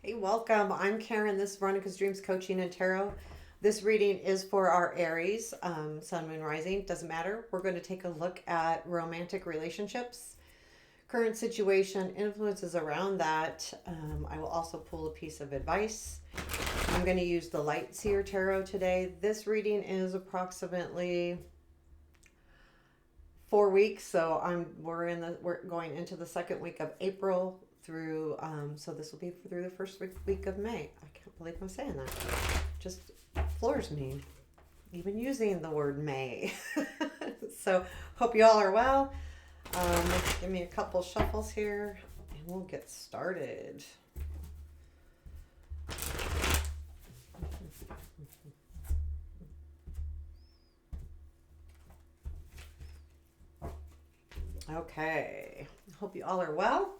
Hey, welcome. I'm Karen. This is Veronica's Dreams Coaching and Tarot. This reading is for our Aries, Sun, Moon, Rising. Doesn't matter. We're going to take a look at romantic relationships, current situation, influences around that. I will also pull a piece of advice. I'm going to use the Light Seer Tarot today. This reading is approximately 4 weeks, so we're going into the second week of April through so this will be through the first week of May. I can't believe I'm saying that. Just floors me even using the word May. So hope you all are well. Give me a couple shuffles here and we'll get started. Okay, hope you all are well.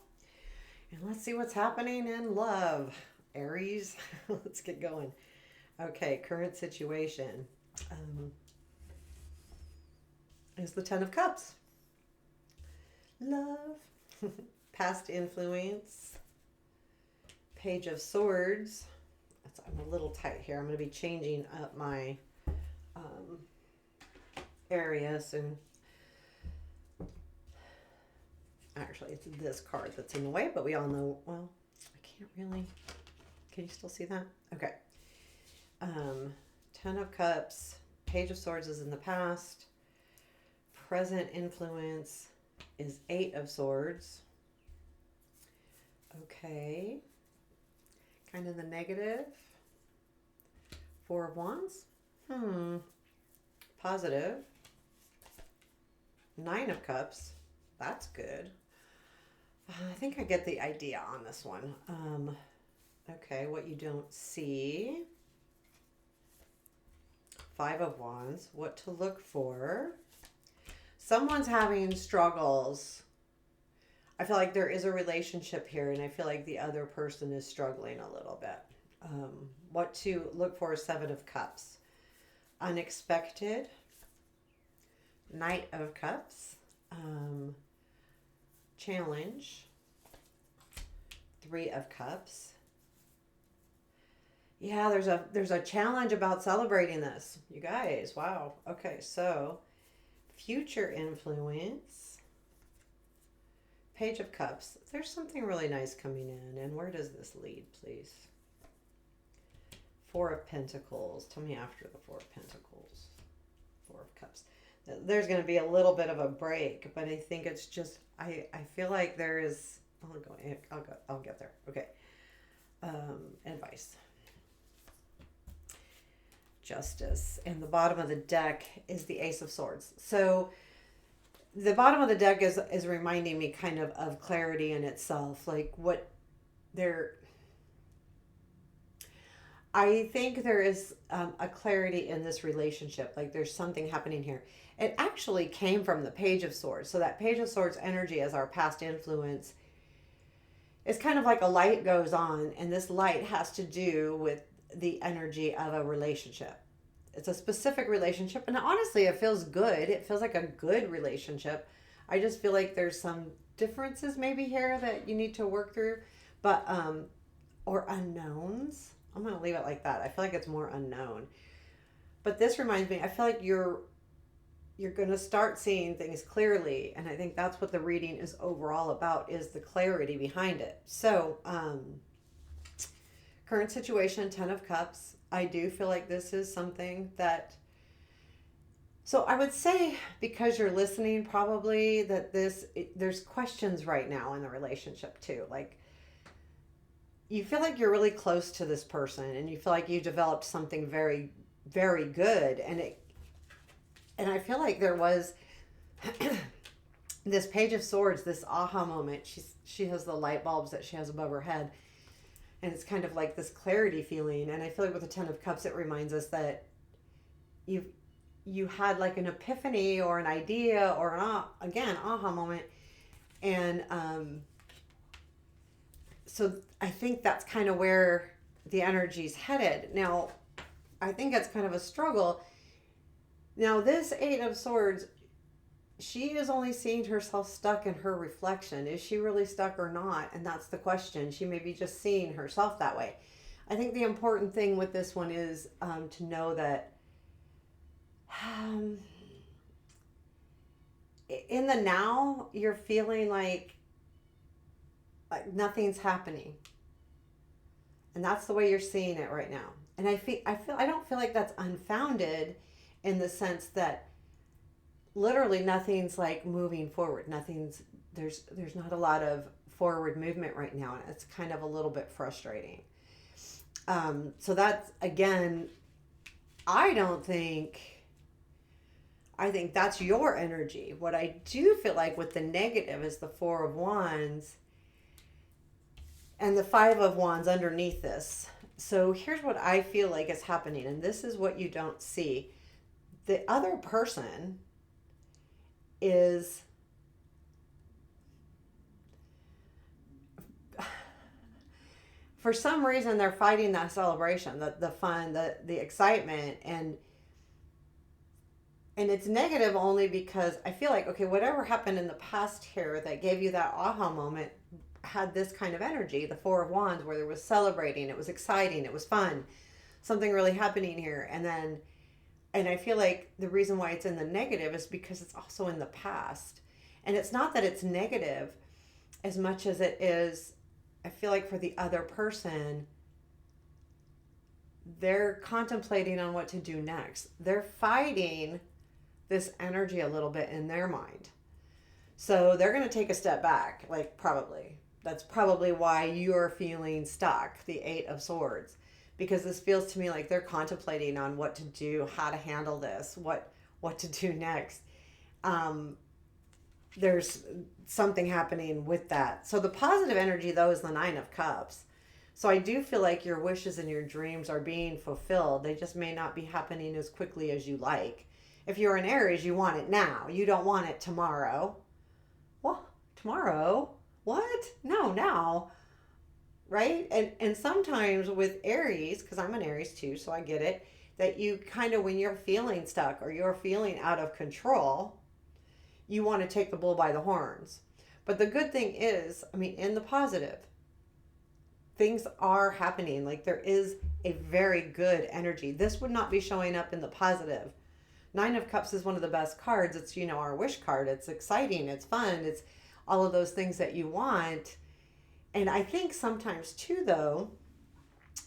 And let's see what's happening in love. Aries, let's get going. Okay, current situation is the Ten of Cups. Love, past influence, Page of Swords. I'm a little tight here. I'm going to be changing up my areas and actually it's this card that's in the way, but we all know, well, I can't really, can you still see that? Okay. Ten of Cups, Page of Swords is in the past, present influence is Eight of Swords. Okay. Kind of the negative. Four of Wands. Positive. Nine of Cups. That's good. I think I get the idea on this one. Okay, what you don't see. Five of Wands. What to look for. Someone's having struggles. I feel like there is a relationship here, and I feel like the other person is struggling a little bit. What to look for is Seven of Cups. Unexpected. Knight of Cups. Challenge. Three of Cups. Yeah, there's a challenge about celebrating this. You guys, wow. Okay, so future influence. Page of Cups. There's something really nice coming in. And where does this lead, please? Four of Pentacles. Tell me after the Four of Pentacles. Four of Cups. There's going to be a little bit of a break, but I think it's just, I feel like there is, I'll get there. Okay. Advice. Justice. And the bottom of the deck is the Ace of Swords. So the bottom of the deck is reminding me kind of clarity in itself. Like what there, I think there is a clarity in this relationship. Like there's something happening here. It actually came from the Page of Swords. So that Page of Swords energy as our past influence is kind of like a light goes on. And this light has to do with the energy of a relationship. It's a specific relationship. And honestly, it feels good. It feels like a good relationship. I just feel like there's some differences maybe here that you need to work through. But, or unknowns. I'm going to leave it like that. I feel like it's more unknown. But this reminds me, I feel like you're going to start seeing things clearly. And I think that's what the reading is overall about, is the clarity behind it. So, current situation, Ten of Cups. I do feel like this is something that, so I would say, because you're listening, probably that there's questions right now in the relationship too. Like, you feel like you're really close to this person and you feel like you developed something very, very good. And I feel like there was this Page of Swords, this aha moment. She has the light bulbs that she has above her head. And it's kind of like this clarity feeling. And I feel like with the Ten of Cups, it reminds us that you had like an epiphany or an idea or an aha moment. And so I think that's kind of where the energy's headed. Now, I think it's kind of a struggle. Now, this Eight of Swords, she is only seeing herself stuck in her reflection. Is she really stuck or not? And that's the question. She may be just seeing herself that way. I think the important thing with this one is to know that um, in the now, you're feeling like nothing's happening, and that's the way you're seeing it right now. And I don't feel like that's unfounded, in the sense that literally nothing's like moving forward. There's not a lot of forward movement right now, and it's kind of a little bit frustrating. So that's, again, I don't think I think that's your energy. What I do feel like with the negative is the Four of Wands and the Five of Wands underneath this. So here's what I feel like is happening, and this is what you don't see. The other person is, for some reason, they're fighting that celebration, the fun, the excitement, and it's negative only because I feel like, okay, whatever happened in the past here that gave you that aha moment had this kind of energy, the Four of Wands, where there was celebrating, it was exciting, it was fun, something really happening here. And I feel like the reason why it's in the negative is because it's also in the past. And it's not that it's negative as much as it is, I feel like for the other person, they're contemplating on what to do next. They're fighting this energy a little bit in their mind. So they're going to take a step back, like, probably. That's probably why you're feeling stuck, the Eight of Swords, because this feels to me like they're contemplating on what to do, how to handle this, what to do next. There's something happening with that. So the positive energy, though, is the Nine of Cups. So I do feel like your wishes and your dreams are being fulfilled. They just may not be happening as quickly as you like. If you're an Aries, you want it now. You don't want it tomorrow. Well, tomorrow? What? No, now. Right? And sometimes with Aries, because I'm an Aries too, so I get it, that you kind of, when you're feeling stuck or you're feeling out of control, you want to take the bull by the horns. But the good thing is, I mean, in the positive, things are happening. Like, there is a very good energy. This would not be showing up in the positive. Nine of Cups is one of the best cards. It's, our wish card. It's exciting. It's fun. It's all of those things that you want. And I think sometimes too, though,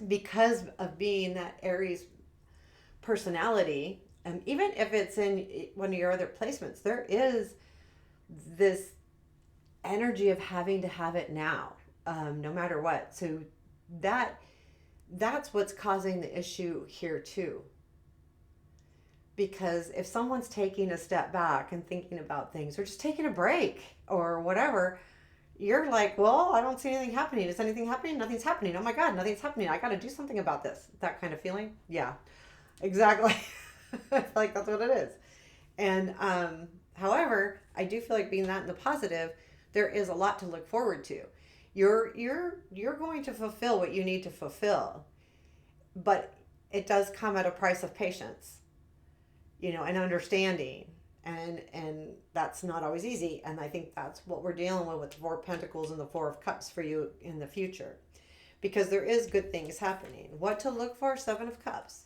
because of being that Aries personality, even if it's in one of your other placements, there is this energy of having to have it now, no matter what. So that's what's causing the issue here too. Because if someone's taking a step back and thinking about things, or just taking a break or whatever, you're like, well, I don't see anything happening. Is anything happening? Nothing's happening. Oh my God, nothing's happening. I got to do something about this. That kind of feeling. Yeah, exactly. I feel like that's what it is. And however, I do feel like being that in the positive, there is a lot to look forward to. You're going to fulfill what you need to fulfill, but it does come at a price of patience, and understanding, and that's not always easy. And I think that's what we're dealing with the Four of Pentacles and the Four of Cups for you in the future, because there is good things happening. What to look for? Seven of Cups.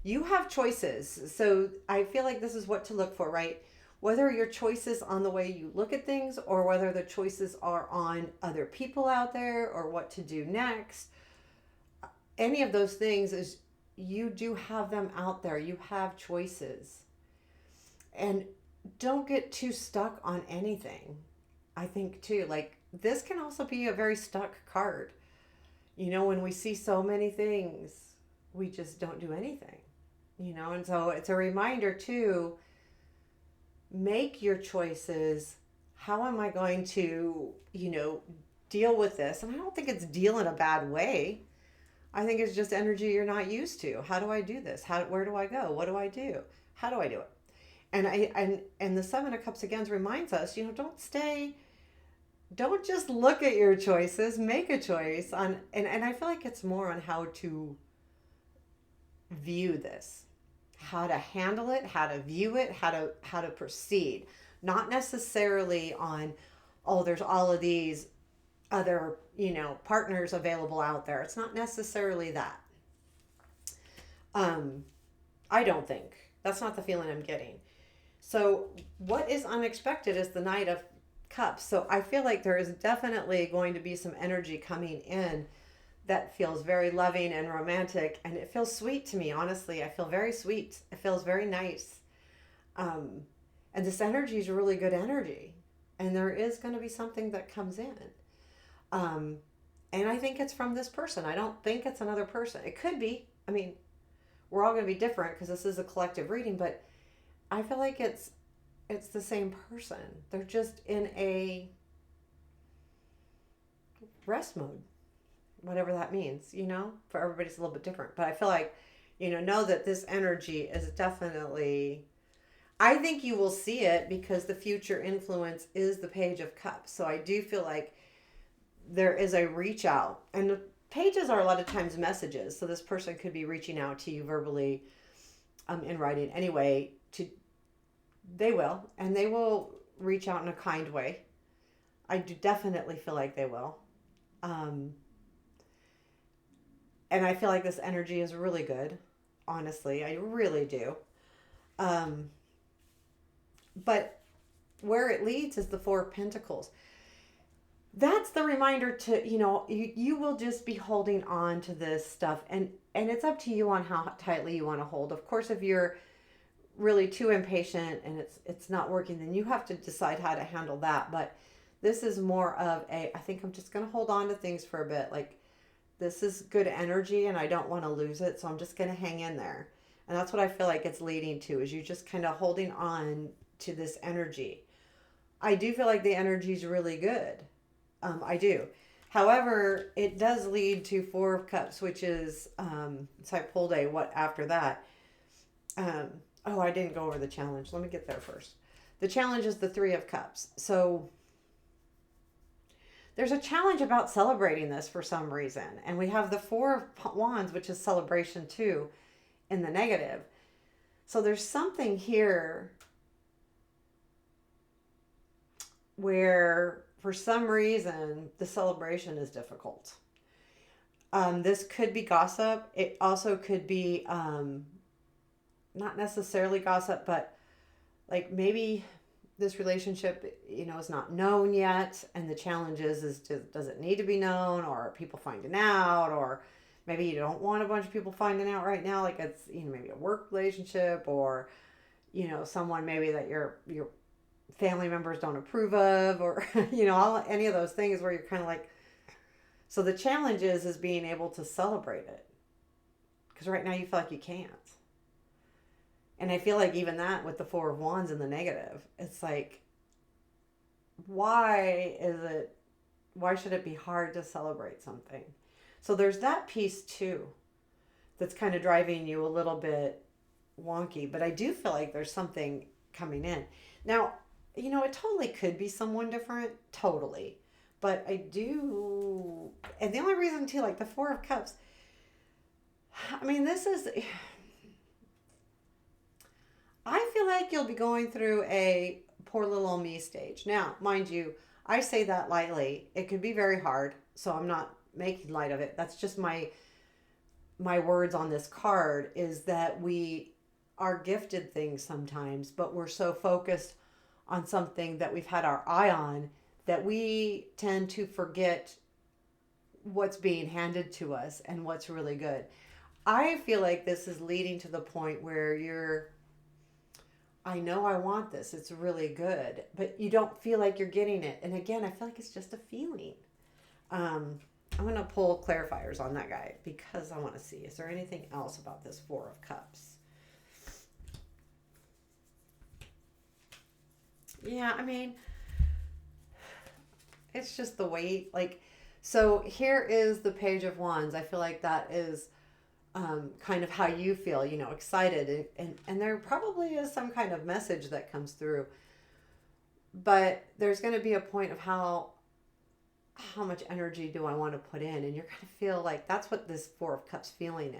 You have choices. So I feel like this is what to look for, right? Whether your choices on the way you look at things, or whether the choices are on other people out there, or what to do next. Any of those things is, you do have them out there. You have choices. And don't get too stuck on anything. I think too, like, this can also be a very stuck card. When we see so many things, we just don't do anything. And so it's a reminder to make your choices. How am I going to, deal with this? And I don't think it's deal in a bad way. I think it's just energy you're not used to. How do I do this? Where do I go? What do I do? How do I do it? And the Seven of Cups again reminds us, don't just look at your choices, make a choice and I feel like it's more on how to view this, how to handle it, how to view it, how to proceed. Not necessarily on, oh, there's all of these other, partners available out there. It's not necessarily that. Um, I don't think. That's not the feeling I'm getting. So, what is unexpected is the Knight of Cups. So, I feel like there is definitely going to be some energy coming in that feels very loving and romantic, and it feels sweet to me. Honestly, I feel very sweet. It feels very nice. Um, and this energy is really good energy, and there is going to be something that comes in. Um, and I think it's from this person. I don't think it's another person. It could be. I mean, we're all going to be different because this is a collective reading, but I feel like it's the same person. They're just in a rest mode, whatever that means, For everybody's a little bit different. But I feel like, know that this energy is definitely, I think you will see it because the future influence is the Page of Cups. So I do feel like there is a reach out. And the pages are a lot of times messages. So this person could be reaching out to you verbally, in writing anyway. They will. And they will reach out in a kind way. I do definitely feel like they will. Um, and I feel like this energy is really good. Honestly, I really do. Um, but where it leads is the Four of Pentacles. That's the reminder to, you will just be holding on to this stuff, and it's up to you on how tightly you want to hold. Of course, if you're really too impatient and it's not working, then you have to decide how to handle that. But this is more of I think I'm just going to hold on to things for a bit. Like, this is good energy and I don't want to lose it, so I'm just going to hang in there. And that's what I feel like it's leading to, is you just kind of holding on to this energy. I do feel like the energy is really good. I do. However, it does lead to Four of Cups, which is, so I pulled a what after that. Um, oh, I didn't go over the challenge. Let me get there first. The challenge is the Three of Cups. So there's a challenge about celebrating this for some reason. And we have the Four of Wands, which is celebration too, in the negative. So there's something here where for some reason the celebration is difficult. This could be gossip. It also could be not necessarily gossip, but like maybe this relationship, is not known yet, and the challenge is does it need to be known, or are people finding out, or maybe you don't want a bunch of people finding out right now, like it's maybe a work relationship, or someone maybe that your family members don't approve of, or any of those things where you're kind of like, so the challenge is being able to celebrate it, because right now you feel like you can't. And I feel like even that with the Four of Wands in the negative, it's like, why should it be hard to celebrate something? So there's that piece too that's kind of driving you a little bit wonky, but I do feel like there's something coming in. Now, it totally could be someone different, totally. But I do, and the only reason too, like the Four of Cups, I mean, I feel like you'll be going through a poor little old me stage. Now, mind you, I say that lightly. It could be very hard, so I'm not making light of it. That's just my words on this card, is that we are gifted things sometimes, but we're so focused on something that we've had our eye on that we tend to forget what's being handed to us and what's really good. I feel like this is leading to the point where I know I want this. It's really good, but you don't feel like you're getting it. And again, I feel like it's just a feeling. I'm going to pull clarifiers on that guy because I want to see, is there anything else about this Four of Cups? Yeah, I mean, it's just the weight. Like, so here is the Page of Wands. I feel like that is kind of how you feel, excited. And there probably is some kind of message that comes through. But there's going to be a point of how much energy do I want to put in? And you're going to feel like that's what this Four of Cups feeling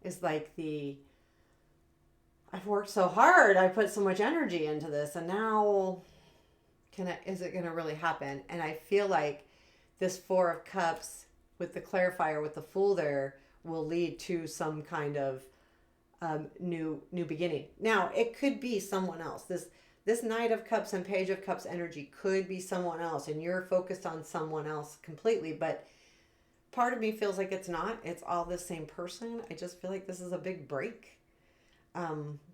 is like I've worked so hard. I put so much energy into this, and now is it going to really happen? And I feel like this Four of Cups with the clarifier with the Fool there will lead to some kind of new beginning. Now it could be someone else. This Knight of Cups and Page of Cups energy could be someone else, and you're focused on someone else completely. But part of me feels like it's not. It's all the same person. I just feel like this is a big break.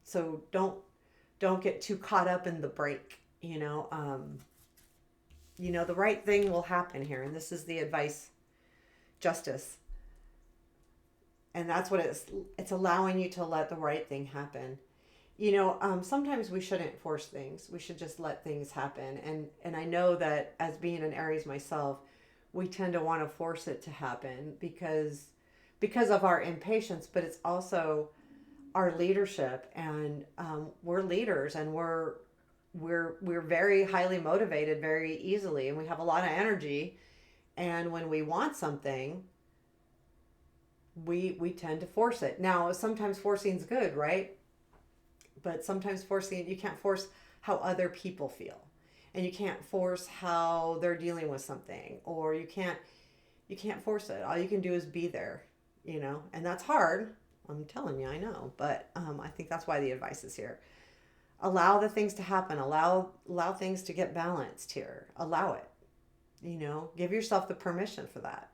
So don't get too caught up in the break. The right thing will happen here, and this is the advice, justice, and that's what it's allowing you to let the right thing happen. Sometimes we shouldn't force things. We should just let things happen. And I know that as being an Aries myself, we tend to want to force it to happen because of our impatience, but it's also our leadership, and we're leaders, and we're very highly motivated very easily, and we have a lot of energy. And when we want something, we tend to force it. Now, sometimes forcing is good, right? But sometimes forcing, you can't force how other people feel, and you can't force how they're dealing with something, or you can't force it. All you can do is be there, and that's hard. I'm telling you, I know, but I think that's why the advice is here. Allow the things to happen. Allow things to get balanced here. Allow it. Give yourself the permission for that,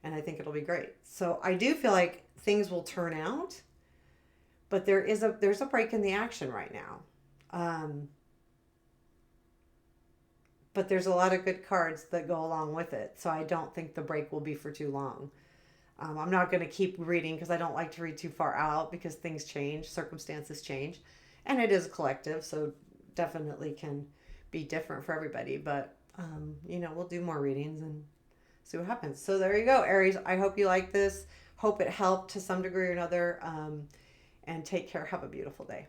and I think it'll be great. So I do feel like things will turn out, but there's a break in the action right now. But there's a lot of good cards that go along with it, so I don't think the break will be for too long. I'm not going to keep reading because I don't like to read too far out, because things change, circumstances change, and it is collective, so definitely can be different for everybody. But we'll do more readings and see what happens. So there you go, Aries. I hope you like this. Hope it helped to some degree or another. And take care. Have a beautiful day.